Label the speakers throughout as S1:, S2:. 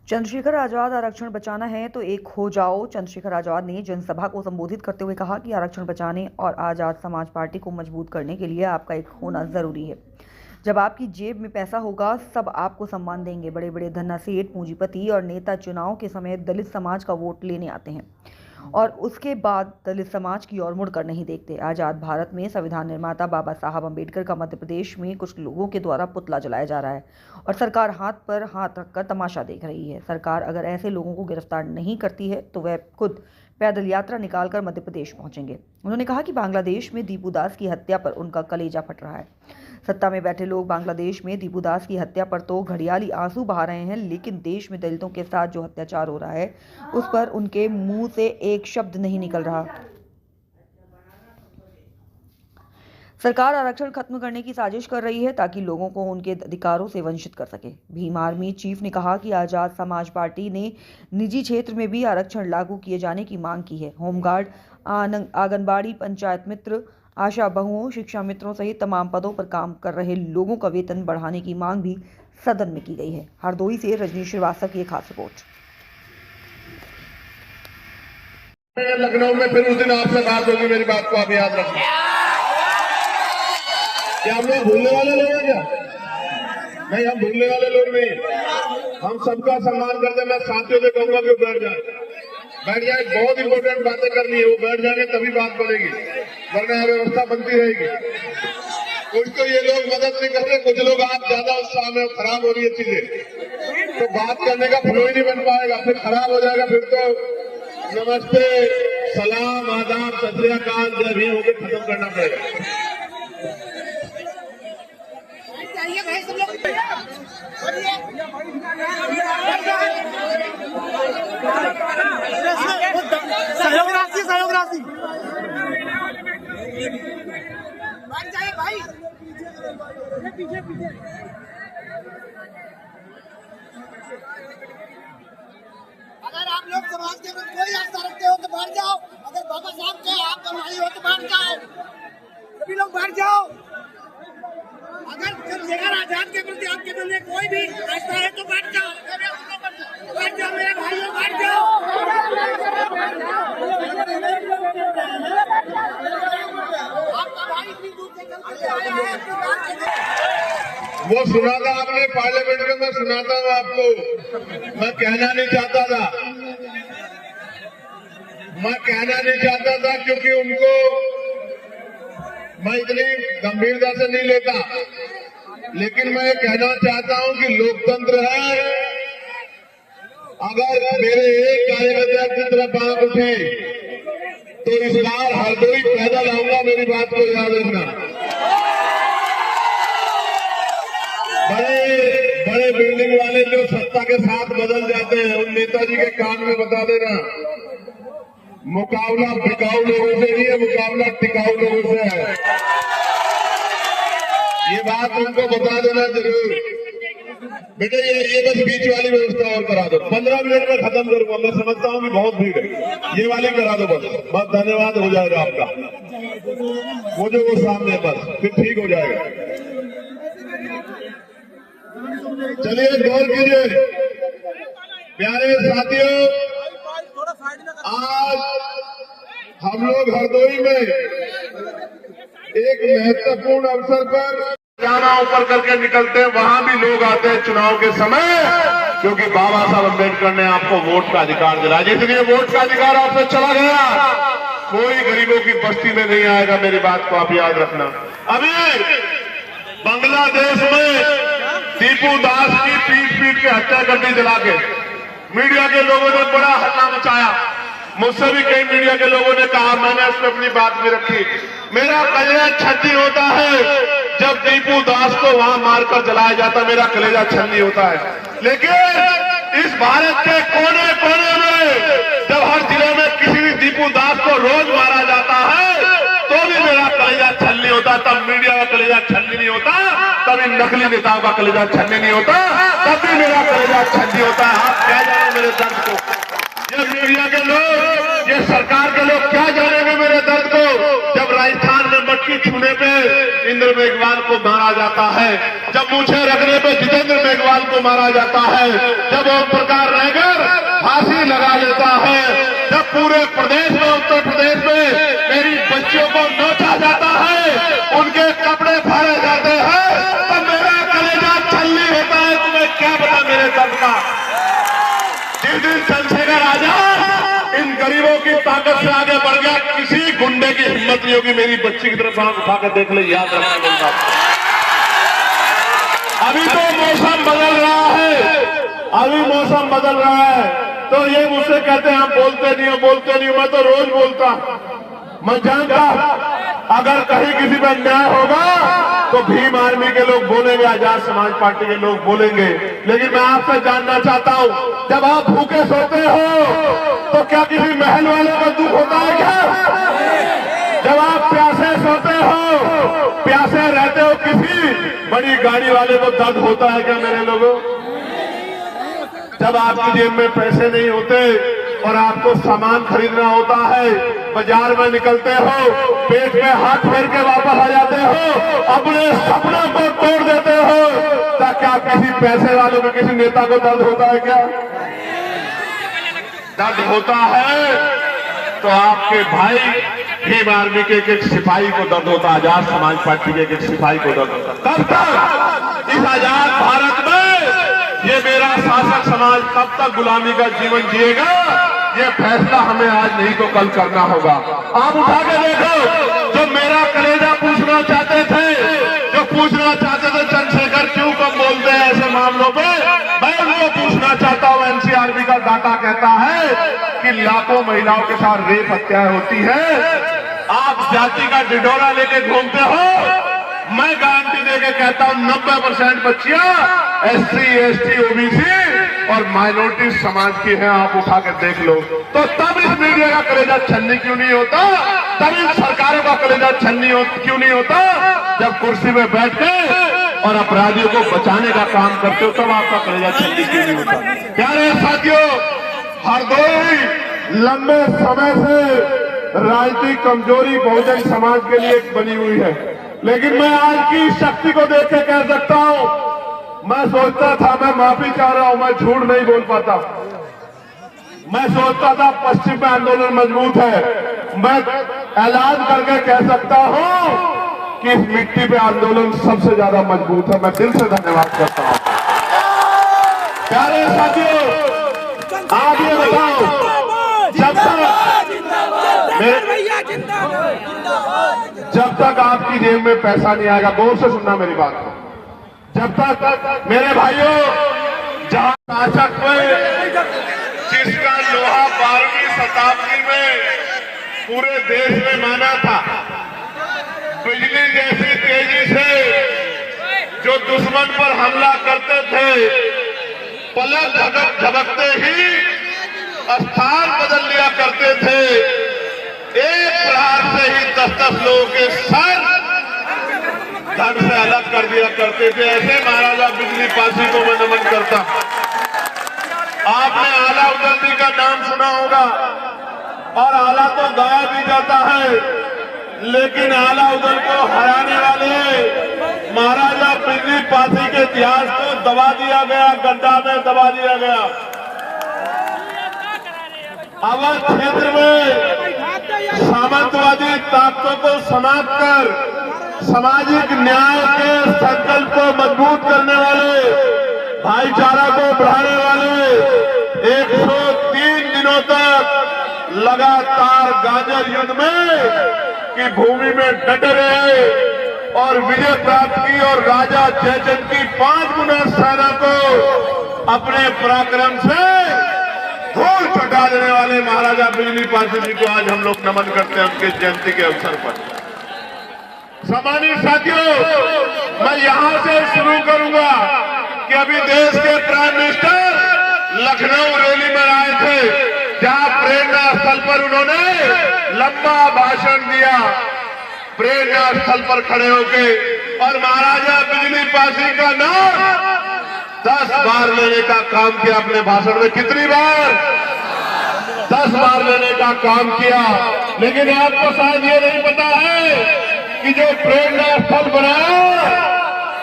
S1: चंद्रशेखर आजाद आरक्षण बचाना है तो एक हो जाओ। चंद्रशेखर आजाद ने जनसभा को संबोधित करते हुए कहा कि आरक्षण बचाने और आजाद समाज पार्टी को मजबूत करने के लिए आपका एक होना जरूरी है। जब आपकी जेब में पैसा होगा सब आपको सम्मान देंगे। बड़े बड़े धन्ना सेठ, पूंजीपति और नेता चुनाव के समय दलित समाज का वोट लेने आते हैं और उसके बाद दलित समाज की ओर मुड़कर नहीं देखते। आज़ाद भारत में संविधान निर्माता बाबा साहब अम्बेडकर का मध्य प्रदेश में कुछ लोगों के द्वारा पुतला जलाया जा रहा है और सरकार हाथ पर हाथ रखकर तमाशा देख रही है। सरकार अगर ऐसे लोगों को गिरफ्तार नहीं करती है तो वह खुद पैदल यात्रा निकालकर मध्य प्रदेश पहुंचेंगे। उन्होंने कहा कि बांग्लादेश में दीपू दास की हत्या पर उनका कलेजा फट रहा है। सत्ता में बैठे लोग बांग्लादेश में दीपू दास की हत्या पर तो घड़ियाली आंसू बहा रहे हैं, लेकिन देश में दलितों के साथ जो अत्याचार हो रहा है उस पर उनके मुंह से एक शब्द नहीं निकल रहा। सरकार आरक्षण खत्म करने की साजिश कर रही है ताकि लोगों को उनके अधिकारों से वंचित कर सके। भीम आर्मी चीफ ने कहा कि आजाद समाज पार्टी ने निजी क्षेत्र में भी आरक्षण लागू किए जाने की मांग की है। होमगार्ड, आंगनबाड़ी, पंचायत मित्र, आशा बहुओं, शिक्षा मित्रों सहित तमाम पदों पर काम कर रहे लोगों का वेतन बढ़ाने की मांग भी सदन में की गई है। हरदोई से रजनीश श्रीवास्तव की एक खास रिपोर्ट।
S2: लखनऊ में फिर उस दिन आपसे बात होगी, मेरी बात को आप याद रखना। क्या हम लोग भूलने वाले लोग हैं क्या? नहीं, हम भूलने वाले लोग नहीं। हम सबका सम्मान करते। मैं साथियों से कहूंगा कि बैठ जाए। बहुत इंपॉर्टेंट बातें करनी है, वो बैठ जाएंगे तभी बात बनेगी, वरना व्यवस्था बनती रहेगी। कुछ तो ये लोग मदद नहीं करते, कुछ लोग आप ज्यादा उत्साह में, खराब हो रही है चीजें, तो बात करने का फ्लो ही नहीं बन पाएगा, फिर खराब हो जाएगा। फिर तो नमस्ते, सलाम, आदाब, सत श्री अकाल, जय भीम होकर खत्म करना पड़ेगा।
S3: भाई सब लोग सहयोग राशि भाई पीछे अगर आप लोग समाज के प्रति कोई आस्था रखते हो तो बाहर जाओ। अगर बाबा साहब के आपका भाई हो तो बाहर जाओ, सभी लोग बाहर जाओ। अगर चंद्रशेखर आजाद के प्रति आपके मन में कोई भी आस्था है तो बैठ जाओ, बैठ जाओ मेरे भाइयों, बैठ जाओ। आपका भाई इतनी दूर से चल के आया है, अपनी बात कहने।
S2: वो सुना था आपने पार्लियामेंट में, मैं सुनाता हूँ आपको। मैं कहना नहीं चाहता था क्योंकि उनको मैं इतनी गंभीरता से नहीं लेता, लेकिन मैं ये कहना चाहता हूं कि लोकतंत्र है। अगर मेरे एक कार्यकर्ता की तरफ आंख उठी तो इस बार हरदोई पैदल आऊंगा, मेरी बात को याद रखना। बड़े बिल्डिंग वाले जो सत्ता के साथ बदल जाते हैं, उन नेताजी के कान में बता देना, मुकाबला बिकाऊ लोगों से नहीं है, मुकाबला टिकाऊ लोगों से है। ये बात उनको बता देना जरूर। बेटे ये बस बीच वाली व्यवस्था और करा दो, 15 मिनट में खत्म करूंगा। मैं समझता हूँ कि बहुत भीड़ है, ये वाली करा दो बस। बहुत धन्यवाद, हो जाएगा आपका। वो जो वो सामने, बस फिर ठीक हो जाएगा। चलिए गौर कीजिए प्यारे साथियों, आज हम लोग हरदोई में एक महत्वपूर्ण अवसर पर जाना ऊपर करके निकलते हैं। वहां भी लोग आते हैं चुनाव के समय, क्योंकि बाबा साहब अम्बेडकर ने आपको वोट का अधिकार दिलाया। इसलिए वोट का अधिकार आपसे चला गया, कोई गरीबों की बस्ती में नहीं आएगा, मेरी बात को आप याद रखना। अभी बांग्लादेश में दीपू दास की पीट के हत्या कर दी जला के, मीडिया के लोगों ने बड़ा हल्ला मचाया। मुझसे भी कई मीडिया के लोगों ने कहा, मैंने उस पर अपनी बात भी रखी। मेरा कलेजा छन्नी होता है जब दीपू दास को वहां मारकर जलाया जाता, मेरा कलेजा छन्नी होता है। लेकिन इस भारत के कोने कोने में जब हर जिले में किसी भी दीपू दास को रोज मारा जाता है तो भी मेरा कलेजा छन्नी होता। तब मीडिया का कलेजा छन्नी नहीं होता, तभी नकली नेताओं का कलेजा छन्नी नहीं होता, तब भी मेरा कलेजा छन्नी होता है। आप क्या जानो मेरे दर्द को? ये मीडिया के लोग, ये सरकार के लोग क्या जानेंगे मेरे दर्द को? जब राजस्थान में मटकी छूने पे इंद्र मेघवाल को मारा जाता है, जब मूछें रखने पे जितेंद्र मेघवाल को को मारा जाता है, जब ओम प्रकाश रैगर फांसी लगा लेता है, जब पूरे प्रदेश में, उत्तर प्रदेश में मेरी बच्चियों को नोचा जाता है, उनके कपड़े फाड़े जाते हैं, तो मेरा कलेजा छलनी होता है। तुम्हें क्या पता मेरे दर्द का। जिस दिन चंद्रशेखर आजाद इन गरीबों की ताकत से आगे बढ़ गया, किसी गुंडे की हिम्मत नहीं होगी मेरी बच्ची की तरफ आंख उठाकर देख ले। याद रखना मेरी बात। अभी तो मौसम बदल रहा है, अभी मौसम बदल रहा है, तो ये मुझसे कहते हैं हम बोलते नहीं हो, बोलते नहीं हो। मैं तो रोज बोलता, मैं जानता अगर कहीं किसी पर अन्याय होगा तो भीम आर्मी के लोग बोलेंगे, आजाद समाज पार्टी के लोग बोलेंगे। लेकिन मैं आपसे जानना चाहता हूं, जब आप भूखे सोते हो तो क्या किसी महल वाले को दुख होता है क्या? जब आप प्यासे सोते हो, प्यासे रहते हो, किसी बड़ी गाड़ी वाले को दर्द होता है क्या मेरे लोगों? जब आपकी जेब में पैसे नहीं होते और आपको सामान खरीदना होता है, बाजार में निकलते हो, पेट में हाथ फेर के वापस आ जाते हो, अपने सपनों को तोड़ देते हो, तो क्या किसी पैसे वाले को, किसी नेता को दर्द होता है क्या? दर्द होता है तो आपके भाई भीम आर्मी के एक सिपाही को दर्द होता है, आजाद समाज पार्टी के एक सिपाही को दर्द होता है। तब तक इस आजाद भारत में ये मेरा शासक समाज कब तक गुलामी का जीवन जिएगा, ये फैसला हमें आज नहीं तो कल करना होगा। आप उठा के देखो, जो मेरा कलेजा पूछना चाहते थे, जो पूछना चाहते थे चंद्रशेखर क्यों कम बोलते हैं ऐसे मामलों पे, मैं उनको पूछना चाहता हूं। एनसीआरबी का डाटा कहता है कि लाखों महिलाओं के साथ रेप हत्याएं होती है। आप जाति का डिडोरा लेके घूमते हो, मैं गारंटी देके कहता हूं 90% बच्चियां SC, ST, OBC और माइनॉरिटी समाज की हैं। आप उठा के देख लो। तो तब इस मीडिया का कलेजा छलनी क्यों नहीं होता, तब इन सरकारों का कलेजा छलनी क्यों नहीं होता? जब कुर्सी में बैठ के और अपराधियों को बचाने का काम करते हो, तब आपका कलेजा छलनी क्यों नहीं होता? प्यारे साथियों, हरदोई लंबे समय से राजनीतिक कमजोरी बहुजन समाज के लिए बनी हुई है, लेकिन मैं आज की शक्ति को देख के कह सकता हूं, मैं सोचता था, मैं माफी चाह रहा हूं, मैं झूठ नहीं बोल पाता। मैं सोचता था पश्चिम में आंदोलन मजबूत है, मैं ऐलान करके कह सकता हूं कि इस मिट्टी पे आंदोलन सबसे ज्यादा मजबूत है। मैं दिल से धन्यवाद करता हूं। प्यारे साथियों, आप ये बताओ, जब तक आपकी जेब में पैसा नहीं आएगा, गौर से सुनना मेरी बात को, जब तक मेरे भाइयों, जहां शासक में जिसका लोहा 12वीं शताब्दी में पूरे देश में माना था, बिजली जैसी तेजी से जो दुश्मन पर हमला करते थे, पलक झपकते ही स्थान बदल लिया करते थे, एक प्रहार से ही 10-10 लोगों के सर धड़ से अलग कर दिया करते थे। ऐसे महाराजा बिजली पासी को मैं नमन करता। आपने आला उदल का नाम सुना होगा, और आला तो गाया भी जाता है, लेकिन आला उदल को हराने वाले महाराजा बिजली पासी के इतिहास को दबा दिया गया, गड्ढा में दबा दिया गया। अवध क्षेत्र में सामंतवादी ताकतों को समाप्त कर सामाजिक न्याय के संकल्प को मजबूत करने वाले, भाईचारा को बढ़ाने वाले 103 दिनों तक लगातार गाजर युद्ध में की भूमि में डटे रहे और विजय प्राप्त की, और राजा जयचंद की 5 गुना सेना को अपने पराक्रम से धूल चटा देने वाले महाराजा बिजली पासी जी को आज हम लोग नमन करते हैं उनके जयंती के अवसर पर। सम्मानित साथियों, मैं यहां से शुरू करूंगा कि अभी देश के प्राइम मिनिस्टर लखनऊ रैली में आए थे, जहां प्रेरणा स्थल पर उन्होंने लंबा भाषण दिया। प्रेरणा स्थल पर खड़े होके और महाराजा बिजली पासी का नाम 10 बार लेने का काम किया अपने भाषण में। कितनी बार? 10 बार लेने का काम किया। लेकिन आपको शायद ये नहीं पता है कि जो प्रेरणा स्थल बनाया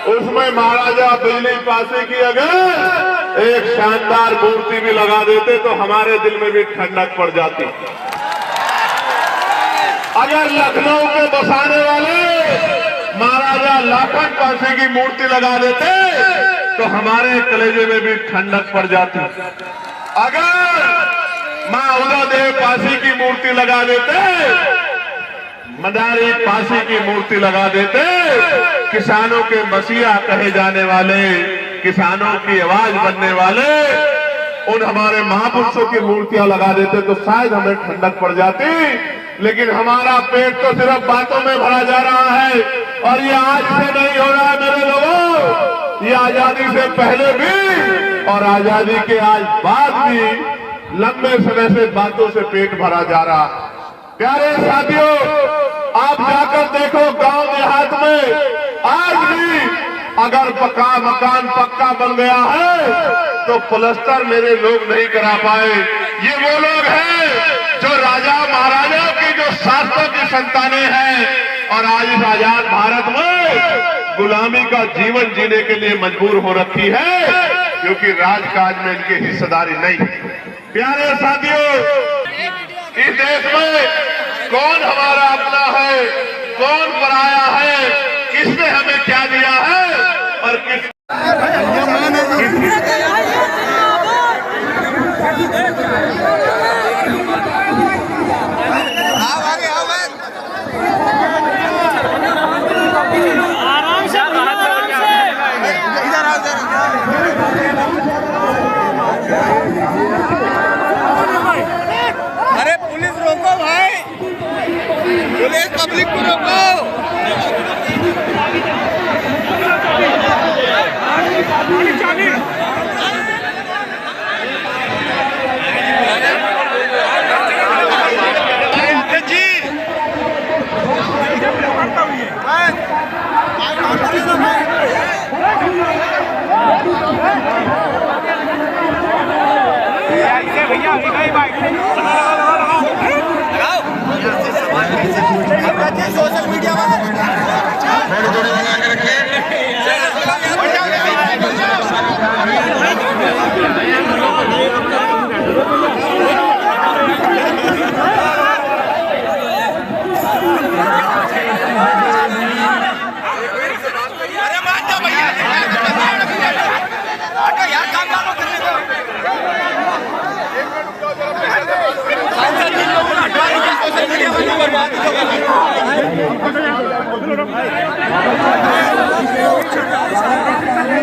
S2: उसमें महाराजा बिजली पासी की अगर एक शानदार मूर्ति भी लगा देते तो हमारे दिल में भी ठंडक पड़ जाती। अगर लखनऊ के बसाने वाले महाराजा लाखन पासी की मूर्ति लगा देते तो हमारे कलेजे में भी ठंडक पड़ जाती। अगर मां उदयदेव पासी की मूर्ति लगा देते, मदारी पासी की मूर्ति लगा देते, किसानों के मसीहा कहे जाने वाले, किसानों की आवाज बनने वाले उन हमारे महापुरुषों की मूर्तियां लगा देते तो शायद हमें ठंडक पड़ जाती। लेकिन हमारा पेट तो सिर्फ बातों में भरा जा रहा है और ये आज से नहीं हो रहा है मेरे लोगों, ये आजादी से पहले भी और आजादी के आज बाद भी लंबे समय से बातों से पेट भरा जा रहा। प्यारे साथियों, आप जाकर देखो गांव देहात में आज भी अगर मकान पक्का बन गया है तो प्लास्टर मेरे लोग नहीं करा पाए। ये वो लोग हैं जो राजा महाराजाओं की जो शास्त्रों की संतानें हैं और आज इस आजाद भारत में गुलामी का जीवन जीने के लिए मजबूर हो रखी है क्योंकि राजकाज में इनकी हिस्सेदारी नहीं। प्यारे साथियों, इस देश में कौन हमारा अपना है, कौन पराया है, किसने हमें क्या दिया है और किस
S3: अरे पुलिस रोको भाई, पुलिस पब्लिक को रोको। सोशल मीडिया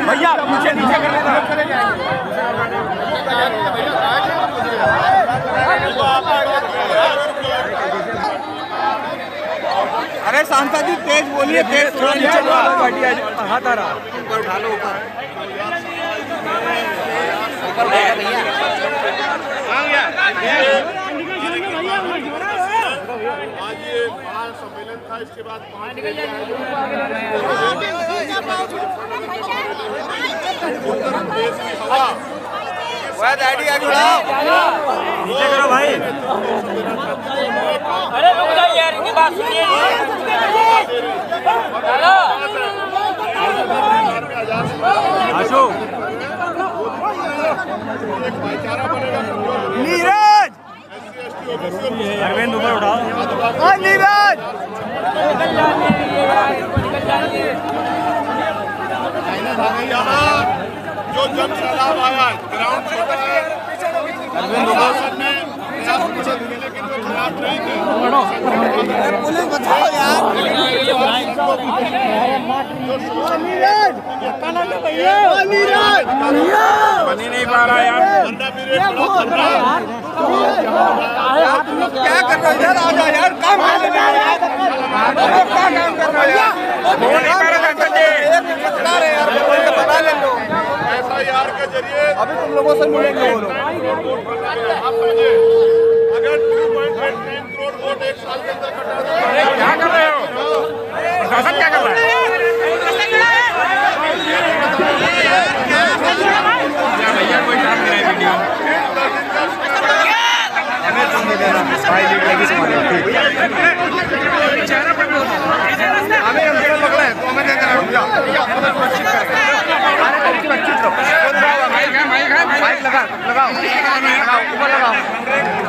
S3: भैया नीचे नीचे कर लेना। अरे शांता जी तेज बोलिए, तेज थोड़ा नीचे हाथ आ रहा, ऊपर उठा लो, ऊपर
S2: आज ये सम्मेलन था, इसके बाद
S3: नीचे करो भाई।
S4: अरे रुक जाइए यार, इनकी बात सुनिए।
S3: अशोक नीरज, अरविंद ऊपर उठाओ। और नीरज
S2: यहाँ जो जन सैलाब आया, ग्राउंड छोटा है, प्रशासन ने लेकिन वो खराब नहीं थे।
S3: पुलिस बचाओ यार। बनी नहीं पा रहा यार, क्या कर रहे हो यार? आ जाओ यार, काम कर रहे हो यार, क्या काम कर रहे हो यार? हो नहीं पा रहा बता रहे यार, बता ले लो।
S2: FIR के जरिए
S3: अभी तुम लोगों से मिलेंगे वो लोग।
S2: आप समझे, अगर 2.9 करोड़ वोट एक साल के अंदर कटा दे,
S3: क्या कर रहे हो? प्रशासन क्या कर रहा है? भैया कोई काम नहीं है वीडियो हमें तुम दे देना भाई, लिख लगी तुम्हारी। हमें अंदर लग रहा है तो हमें दे देना।
S5: माइक लगाओ ऊपर लगाओ।